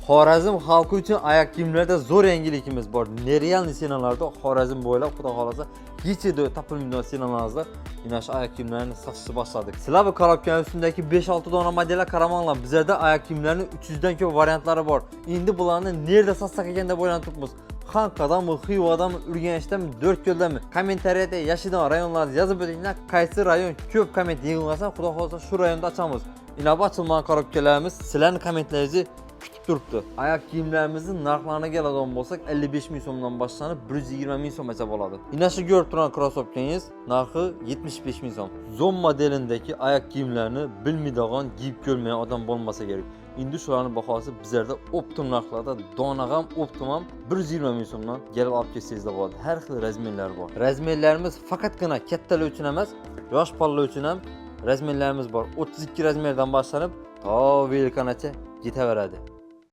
Xorazm xalqi uchun oyoq kiyimlarda zo'r yangilikimiz bor. Nereal senalarda Xorazm bo'ylab xudo xolasa hechida topilmaydigan senalarga mana shu oyoq kiyimlarni sotishni boshladik. Sizlar bu korobkaning ustundagi 5-6 dona modellar qaramanglar. Bizlarda oyoq kiyimlarining 300 dan ko'p variantlari bor. Endi bularni nerda sotsak ekan deb o'ylanibmiz. Xanqadami, Xivadami, Urganchdami, Dörtko'ldami? Kommentariyada yashagan rayonlarni yozib o'tinglar. Qaysi rayon ko'p komment yig'ilsa, xudo xolasa shu rayonda ochamiz. Inobat ochilmagan korobkalarimiz sizlarning kommentlaringizni kutib turibdi. Oyoq kiyimlarimizning narxlariga keladigan bo'lsak 55 ming so'mdan boshlanib 120 ming so'mgacha bo'ladi. Mana shu ko'rib turgan krossovkangiz narxi 75 ming so'm. Zom modelindagi oyoq kiyimlarni bilmaydigan, giyib ko'rmagan odam bo'lmasa kerak. Endi shularning bahosi bizlarda optim narxlarda donag'am optim ham 120 ming so'mdan kelib olib kelsangiz bo'ladi. Har xil razmerlar bor. Razmerlarimiz faqatgina kattalar uchun emas, yosh bolalar uchun ham razmerlarimiz bor. 32 razmerdan boshlanib to velkanacha ketaveradi.